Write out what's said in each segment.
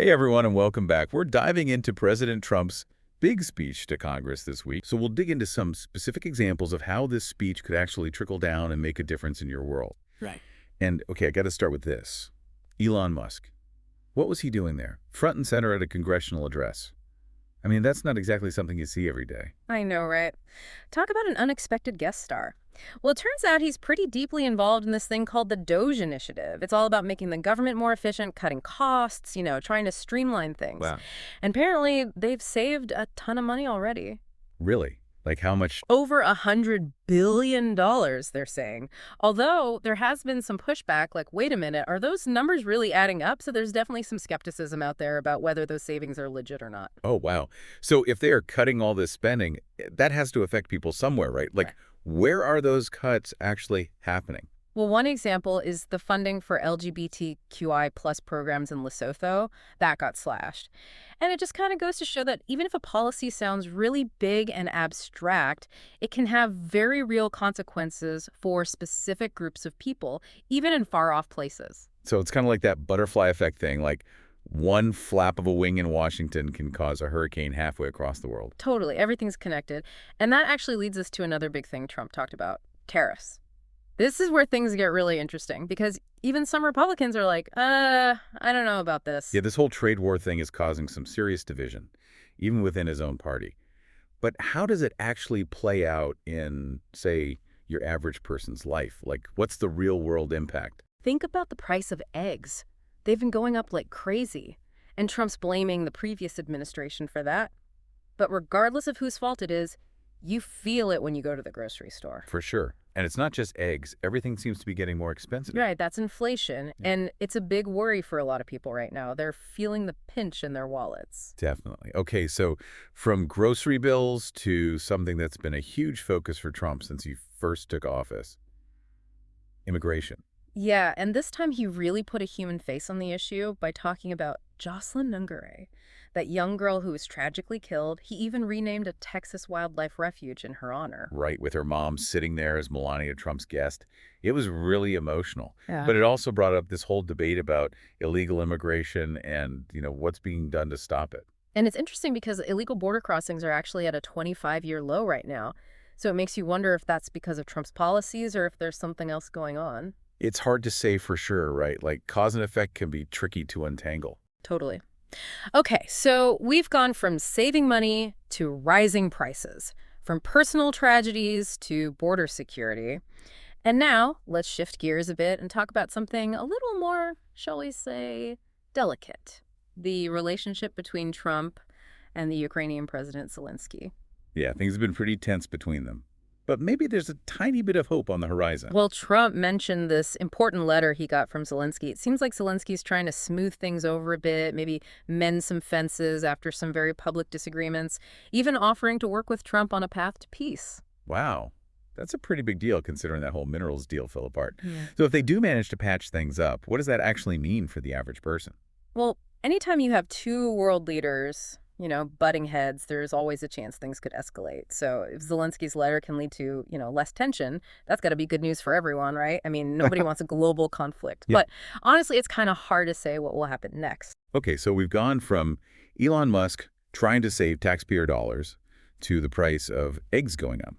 Hey everyone, and welcome back. We're diving into President Trump's big speech to Congress this week. So we'll dig into some specific examples of how this speech could actually trickle down and make a difference in your world. Right. And okay, I got to start with this. Elon Musk. What was he doing there? Front and center at a congressional address. I mean, that's not exactly something you see every day. I know, right? Talk about an unexpected guest star. Well, it turns out he's pretty deeply involved in this thing called the DOGE initiative. It's all about making the government more efficient, cutting costs, trying to streamline things. Wow. And apparently, they've saved a ton of money already. Really? Like how much? Over $100 billion, they're saying. Although there has been some pushback, like, wait a minute, are those numbers really adding up? So there's definitely some skepticism out there about whether those savings are legit or not. Oh, wow. So if they are cutting all this spending, that has to affect people somewhere, right? Like, Right. where are those cuts actually happening? Well, one example is the funding for LGBTQI plus programs in Lesotho. That got slashed. And it just kind of goes to show that even if a policy sounds really big and abstract, it can have very real consequences for specific groups of people, even in far-off places. So it's kind of like that butterfly effect thing, like one flap of a wing in Washington can cause a hurricane halfway across the world. Totally. Everything's connected. And that actually leads us to another big thing Trump talked about, tariffs. This is where things get really interesting because even some Republicans are like, I don't know about this. Yeah, this whole trade war thing is causing some serious division, even within his own party. But how does it actually play out in, say, your average person's life? Like, what's the real-world impact? Think about the price of eggs. They've been going up like crazy. And Trump's blaming the previous administration for that. But regardless of whose fault it is, you feel it when you go to the grocery store. For sure. And it's not just eggs. Everything seems to be getting more expensive. Right, that's inflation. Yeah. And it's a big worry for a lot of people right now. They're feeling the pinch in their wallets. Definitely. Okay, so from grocery bills to something that's been a huge focus for Trump since he first took office, immigration. Yeah, and this time he really put a human face on the issue by talking about Jocelyn Nungare, that young girl who was tragically killed. He even renamed a Texas wildlife refuge in her honor. Right, with her mom sitting there as Melania Trump's guest. It was really emotional. Yeah. But it also brought up this whole debate about illegal immigration and, what's being done to stop it. And it's interesting because illegal border crossings are actually at a 25-year low right now. So it makes you wonder if that's because of Trump's policies or if there's something else going on. It's hard to say for sure, right? Like, cause and effect can be tricky to untangle. Totally. Okay, so we've gone from saving money to rising prices, from personal tragedies to border security. And now let's shift gears a bit and talk about something a little more, shall we say, delicate. The relationship between Trump and the Ukrainian President Zelensky. Yeah, things have been pretty tense between them. But maybe there's a tiny bit of hope on the horizon. Well, Trump mentioned this important letter he got from Zelensky. It seems like Zelensky's trying to smooth things over a bit, maybe mend some fences after some very public disagreements, even offering to work with Trump on a path to peace. Wow. That's a pretty big deal considering that whole minerals deal fell apart. Yeah. So if they do manage to patch things up, what does that actually mean for the average person? Well, anytime you have two world leaders, butting heads, there's always a chance things could escalate. So if Zelensky's letter can lead to, less tension, that's got to be good news for everyone, right? I mean, nobody wants a global conflict. Yeah. But honestly, it's kind of hard to say what will happen next. Okay, so we've gone from Elon Musk trying to save taxpayer dollars to the price of eggs going up.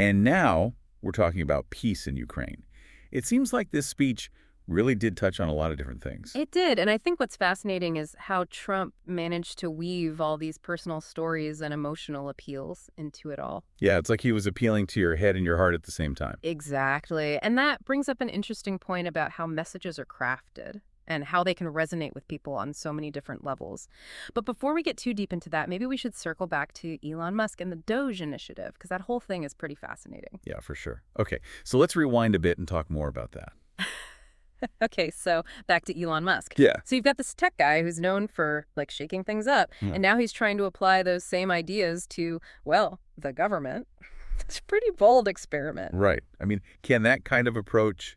And now we're talking about peace in Ukraine. It seems like this speech really did touch on a lot of different things. It did. And I think what's fascinating is how Trump managed to weave all these personal stories and emotional appeals into it all. Yeah, it's like he was appealing to your head and your heart at the same time. Exactly. And that brings up an interesting point about how messages are crafted and how they can resonate with people on so many different levels. But before we get too deep into that, maybe we should circle back to Elon Musk and the DOGE initiative, because that whole thing is pretty fascinating. Yeah, for sure. Okay, so let's rewind a bit and talk more about that. Okay, so back to Elon Musk. Yeah. So you've got this tech guy who's known for, shaking things up, and now he's trying to apply those same ideas to, well, the government. It's a pretty bold experiment. Right. I mean, can that kind of approach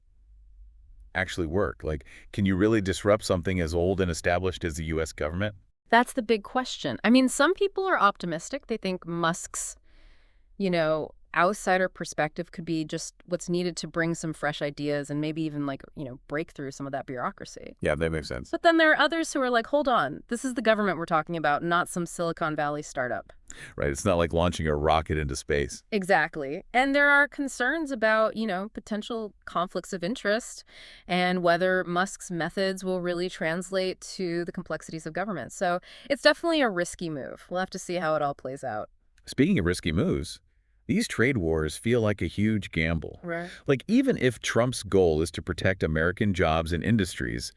actually work? Like, can you really disrupt something as old and established as the U.S. government? That's the big question. I mean, some people are optimistic. They think Musk's, outsider perspective could be just what's needed to bring some fresh ideas and maybe even like, break through some of that bureaucracy. Yeah, that makes sense. But then there are others who are like, hold on, this is the government we're talking about, not some Silicon Valley startup. Right. It's not like launching a rocket into space. Exactly. And there are concerns about, potential conflicts of interest and whether Musk's methods will really translate to the complexities of government. So it's definitely a risky move. We'll have to see how it all plays out. Speaking of risky moves, these trade wars feel like a huge gamble. Right. Like, even if Trump's goal is to protect American jobs and industries,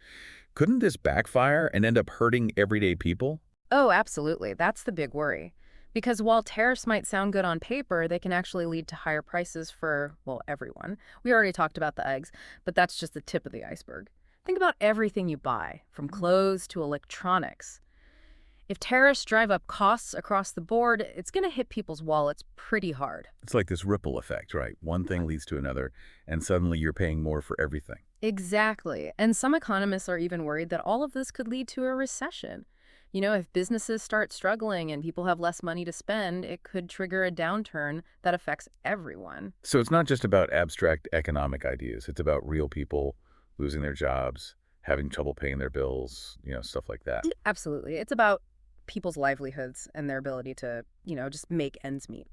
couldn't this backfire and end up hurting everyday people? Oh, absolutely. That's the big worry. Because while tariffs might sound good on paper, they can actually lead to higher prices for, well, everyone. We already talked about the eggs, but that's just the tip of the iceberg. Think about everything you buy, from clothes to electronics. If tariffs drive up costs across the board, it's going to hit people's wallets pretty hard. It's like this ripple effect, right? One thing leads to another, and suddenly you're paying more for everything. Exactly. And some economists are even worried that all of this could lead to a recession. If businesses start struggling and people have less money to spend, it could trigger a downturn that affects everyone. So it's not just about abstract economic ideas. It's about real people losing their jobs, having trouble paying their bills, stuff like that. Absolutely. It's about people's livelihoods and their ability to, just make ends meet.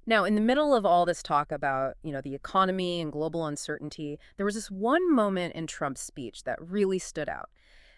Now, in the middle of all this talk about, the economy and global uncertainty, there was this one moment in Trump's speech that really stood out.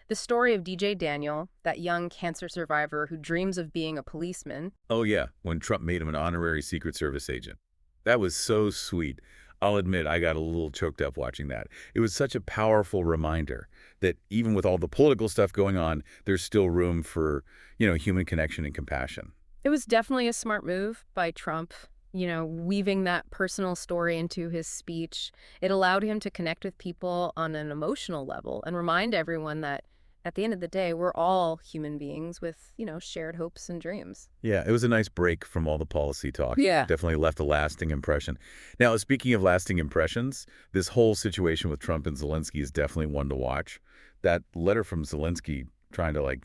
The story of DJ Daniel, that young cancer survivor who dreams of being a policeman. Oh, yeah, when Trump made him an honorary Secret Service agent. That was so sweet. I'll admit I got a little choked up watching that. It was such a powerful reminder that even with all the political stuff going on, there's still room for, human connection and compassion. It was definitely a smart move by Trump, weaving that personal story into his speech. It allowed him to connect with people on an emotional level and remind everyone that at the end of the day, we're all human beings with, shared hopes and dreams. Yeah, it was a nice break from all the policy talk. Yeah. Definitely left a lasting impression. Now, speaking of lasting impressions, this whole situation with Trump and Zelensky is definitely one to watch. That letter from Zelensky trying to,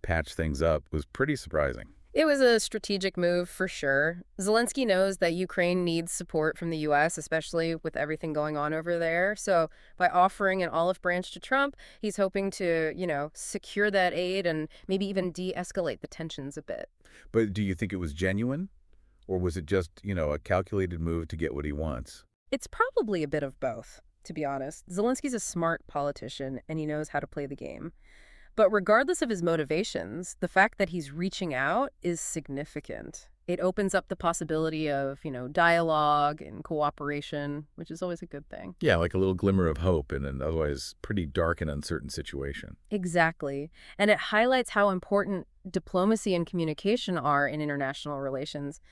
patch things up was pretty surprising. It was a strategic move for sure. Zelensky knows that Ukraine needs support from the U.S., especially with everything going on over there. So by offering an olive branch to Trump, he's hoping to, secure that aid and maybe even de-escalate the tensions a bit. But do you think it was genuine? Or was it just, a calculated move to get what he wants? It's probably a bit of both, to be honest. Zelensky's a smart politician, and he knows how to play the game. But regardless of his motivations, the fact that he's reaching out is significant. It opens up the possibility of, dialogue and cooperation, which is always a good thing. Yeah, like a little glimmer of hope in an otherwise pretty dark and uncertain situation. Exactly. And it highlights how important diplomacy and communication are in international relations.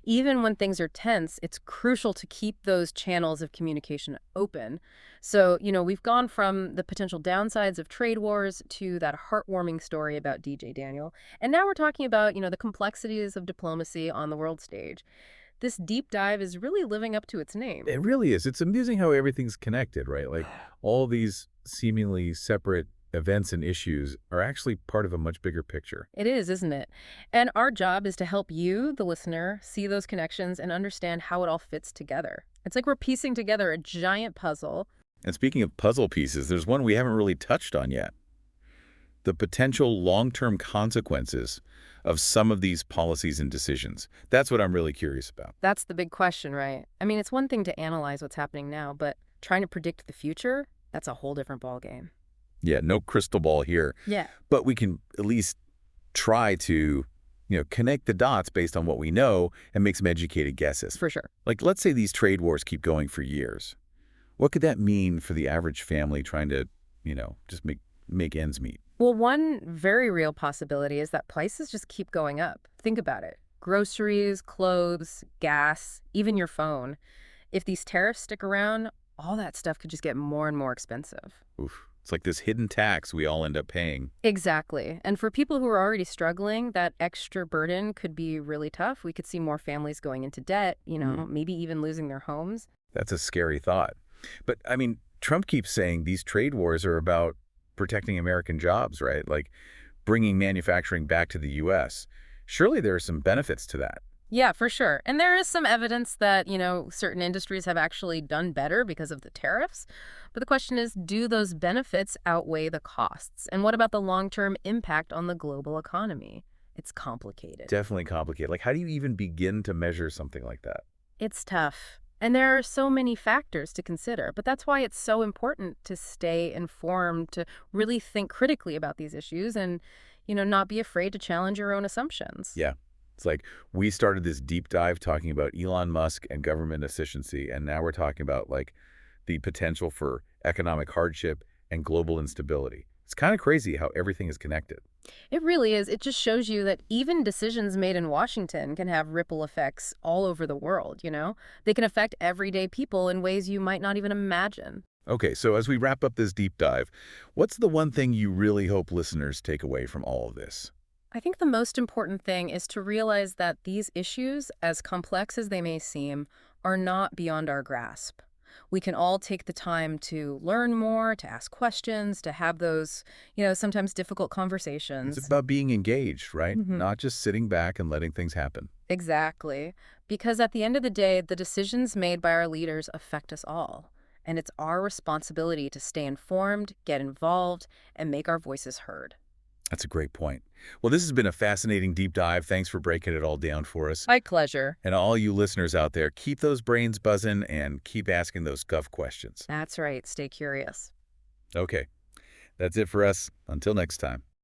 Even when things are tense, it's crucial to keep those channels of communication open. So, we've gone from the potential downsides of trade wars to that heartwarming story about DJ Daniel. And now we're talking about, the complexities of diplomacy on the world stage. This deep dive is really living up to its name. It really is. It's amusing how everything's connected, right? Like all these seemingly separate events and issues are actually part of a much bigger picture. It is, isn't it? And our job is to help you, the listener, see those connections and understand how it all fits together. It's like we're piecing together a giant puzzle. And speaking of puzzle pieces, there's one we haven't really touched on yet. The potential long-term consequences of some of these policies and decisions. That's what I'm really curious about. That's the big question, right? I mean, it's one thing to analyze what's happening now, but trying to predict the future, that's a whole different ballgame. Yeah, no crystal ball here. Yeah. But we can at least try to, connect the dots based on what we know and make some educated guesses. For sure. Like, let's say these trade wars keep going for years. What could that mean for the average family trying to, just make ends meet? Well, one very real possibility is that prices just keep going up. Think about it. Groceries, clothes, gas, even your phone. If these tariffs stick around, all that stuff could just get more and more expensive. Oof. It's like this hidden tax we all end up paying. Exactly. And for people who are already struggling, that extra burden could be really tough. We could see more families going into debt, maybe even losing their homes. That's a scary thought. But, I mean, Trump keeps saying these trade wars are about protecting American jobs, right? Like bringing manufacturing back to the U.S. Surely there are some benefits to that. Yeah, for sure. And there is some evidence that, certain industries have actually done better because of the tariffs. But the question is, do those benefits outweigh the costs? And what about the long-term impact on the global economy? It's complicated. Definitely complicated. Like, how do you even begin to measure something like that? It's tough. And there are so many factors to consider, but that's why it's so important to stay informed, to really think critically about these issues and, not be afraid to challenge your own assumptions. Yeah. It's like we started this deep dive talking about Elon Musk and government efficiency, and now we're talking about like the potential for economic hardship and global instability. It's kind of crazy how everything is connected. It really is. It just shows you that even decisions made in Washington can have ripple effects all over the world. They can affect everyday people in ways you might not even imagine. Okay, so as we wrap up this deep dive, what's the one thing you really hope listeners take away from all of this? I think the most important thing is to realize that these issues, as complex as they may seem, are not beyond our grasp. We can all take the time to learn more, to ask questions, to have those, sometimes difficult It's conversations. about being engaged, right? hmm Not just sitting back and letting things happen. Exactly. Because at the end of the day, the decisions made by our leaders affect us all. And it's our responsibility to stay informed, get involved, and make our voices heard. That's a great point. Well, this has been a fascinating deep dive. Thanks for breaking it all down for us. My pleasure. And all you listeners out there, keep those brains buzzing and keep asking those tough questions. That's right. Stay curious. Okay, that's it for us. Until next time.